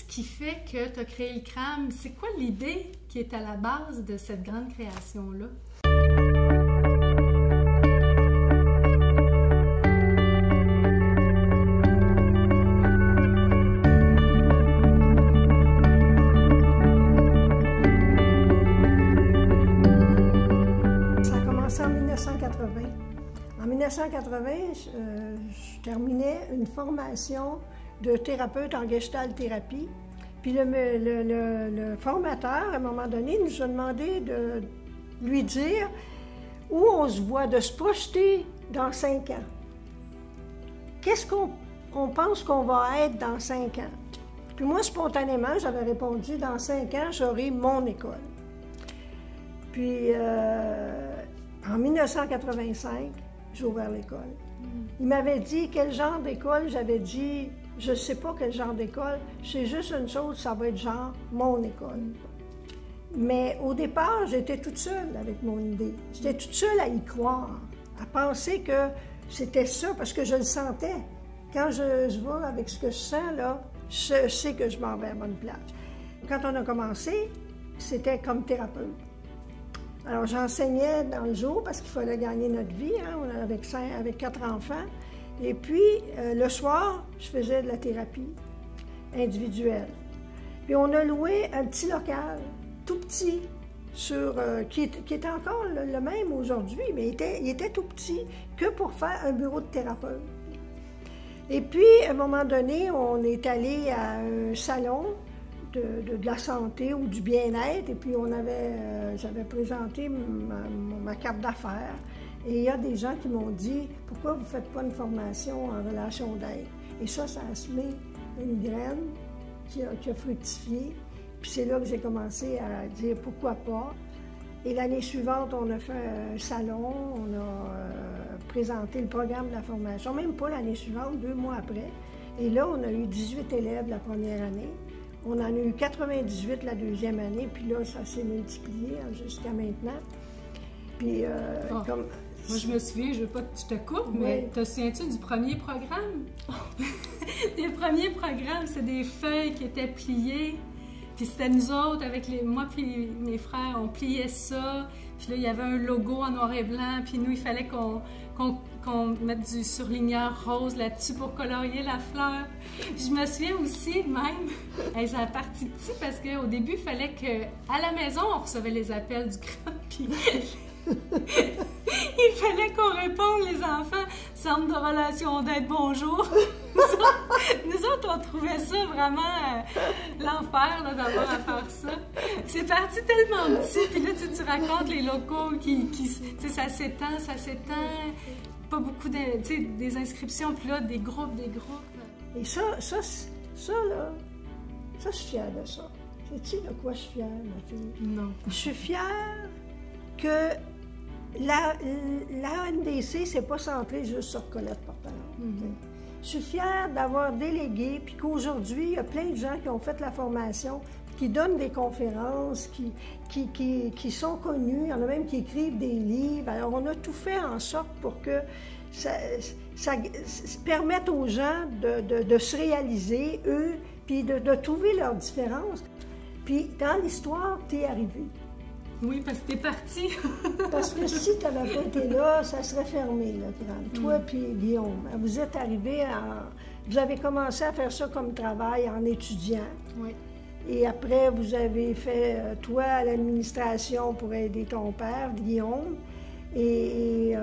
qui fait que tu as créé le CRAM? C'est quoi l'idée qui est à la base de cette grande création-là? En 1980, je terminais une formation de thérapeute en gestalt thérapie. Puis le formateur, à un moment donné, nous a demandé de lui dire où on se voit, de se projeter dans 5 ans. Qu'est-ce qu'on pense qu'on va être dans 5 ans? Puis moi, spontanément, j'avais répondu, dans 5 ans, j'aurai mon école. Puis en 1985, j'ai ouvert l'école. Il m'avait dit quel genre d'école, j'avais dit, je ne sais pas quel genre d'école, c'est juste une chose, ça va être genre mon école. Mais au départ, j'étais toute seule avec mon idée. J'étais toute seule à y croire, à penser que c'était ça, parce que je le sentais. Quand je vais avec ce que je sens, là, je sais que je m'en vais à bonne place. Quand on a commencé, c'était comme thérapeute. Alors, j'enseignais dans le jour parce qu'il fallait gagner notre vie, hein, avec 4 enfants. Et puis, le soir, je faisais de la thérapie individuelle. Puis, on a loué un petit local, tout petit, qui est encore le même aujourd'hui, mais il était tout petit que pour faire un bureau de thérapeute. Et puis, à un moment donné, on est allé à un salon de la santé ou du bien-être, et puis j'avais présenté ma carte d'affaires. Et il y a des gens qui m'ont dit « Pourquoi vous ne faites pas une formation en relation d'aide? » Et ça a semé une graine qui a fructifié. Puis c'est là que j'ai commencé à dire « Pourquoi pas? » Et l'année suivante, on a fait un salon, on a présenté le programme de la formation, même pas l'année suivante, 2 mois après. Et là, on a eu 18 élèves la première année. On en a eu 98 la deuxième année, puis là, ça s'est multiplié jusqu'à maintenant. Puis, comme... Moi, je me souviens, je veux pas que tu te coupes, mais te souviens-tu du premier programme? Les premiers programmes, c'est des feuilles qui étaient pliées, puis c'était nous autres, moi puis mes frères, on pliait ça, puis là, il y avait un logo en noir et blanc, puis nous, il fallait qu'on mette du surligneur rose là-dessus pour colorier la fleur. Je me souviens aussi, même, ça a parti petit parce qu'au début, il fallait qu'à la maison, on recevait les appels du CRAM, puis il fallait qu'on réponde, les enfants, centre de relation d'aide, bonjour. Nous autres, on trouvait ça vraiment l'enfer d'avoir à faire ça. C'est parti tellement petit, puis là, tu racontes les locaux ça s'étend. Pas beaucoup des inscriptions, puis là, des groupes. Et ça, là, je suis fière de ça. Sais-tu de quoi je suis fière, ma fille? Non. Je suis fière que l'ANDC, c'est pas centré juste sur Colette Portelance. Je suis fière d'avoir délégué, puis qu'aujourd'hui, il y a plein de gens qui ont fait la formation, qui donnent des conférences, qui sont connus. Il y en a même qui écrivent des livres. Alors, on a tout fait en sorte pour que ça permette aux gens de se réaliser, eux, puis de trouver leurs différences. Puis, dans l'histoire, t'es arrivé. Oui, parce que t'es parti. Parce que si tu n'avais pas été là, ça serait fermé, le CRAM. Toi puis Guillaume, vous êtes arrivés vous avez commencé à faire ça comme travail en étudiant. Oui. Et après, vous avez fait, toi, à l'administration pour aider ton père, Guillaume, et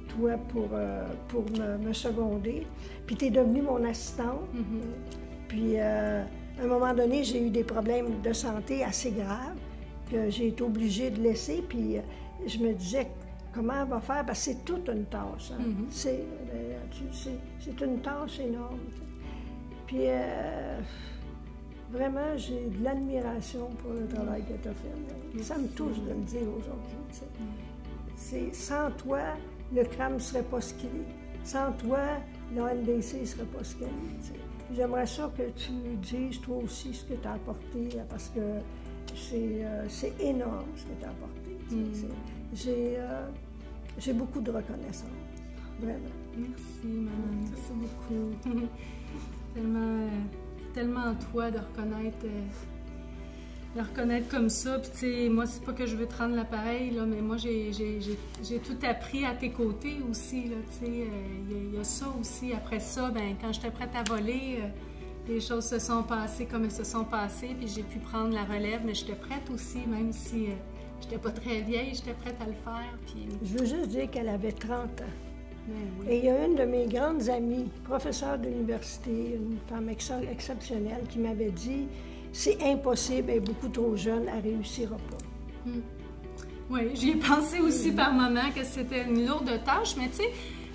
toi pour me seconder. Puis tu es devenue mon assistante. Puis, à un moment donné, j'ai eu des problèmes de santé assez graves que j'ai été obligée de laisser, puis je me disais, comment elle va faire? Parce que c'est toute une tâche. Hein? C'est une tâche énorme. Puis, vraiment, j'ai de l'admiration pour le travail que tu as fait. Ça me touche de le dire aujourd'hui. Sans toi, le CRAM ne serait pas ce qu'il est. Sans toi, l'ANDC ne serait pas ce qu'elle est. J'aimerais ça que tu dises, toi aussi, ce que tu as apporté, parce que c'est énorme ce que tu as apporté. J'ai beaucoup de reconnaissance, vraiment. Merci, maman. Merci beaucoup. tellement en toi de reconnaître comme ça. Puis tu sais, moi, c'est pas que je veux te rendre l'appareil, là, mais moi, j'ai tout appris à tes côtés aussi, là, tu sais. Il y a ça aussi. Après ça, ben quand j'étais prête à voler, les choses se sont passées comme elles se sont passées, puis j'ai pu prendre la relève, mais j'étais prête aussi, même si j'étais pas très vieille, j'étais prête à le faire. Puis... Je veux juste dire qu'elle avait 30 ans. Ben oui. Et il y a une de mes grandes amies, professeure d'université, une femme exceptionnelle, qui m'avait dit « C'est impossible, elle est beaucoup trop jeune, elle ne réussira pas. » Oui, j'y ai pensé aussi par moment que c'était une lourde tâche, mais tu sais,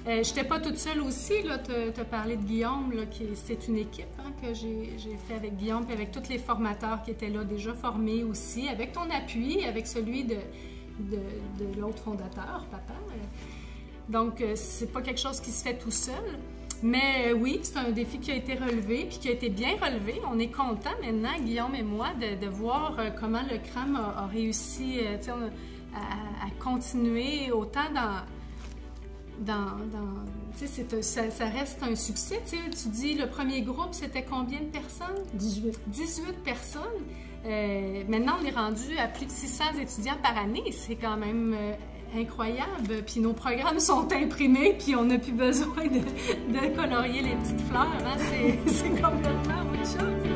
je n'étais pas toute seule aussi. Tu as parlé de Guillaume, c'est une équipe que j'ai fait avec Guillaume et avec tous les formateurs qui étaient là déjà formés aussi, avec ton appui, avec celui de l'autre fondateur, papa. Donc, c'est pas quelque chose qui se fait tout seul. Mais oui, c'est un défi qui a été relevé, puis qui a été bien relevé. On est content maintenant, Guillaume et moi, de voir comment le CRAM a réussi à continuer autant ça reste un succès. Tu dis, le premier groupe, c'était combien de personnes? 18. 18 personnes. Maintenant, on est rendu à plus de 600 étudiants par année. C'est quand même incroyable. Puis nos programmes sont imprimés, puis on n'a plus besoin de colorier les petites fleurs. Hein? C'est complètement autre chose.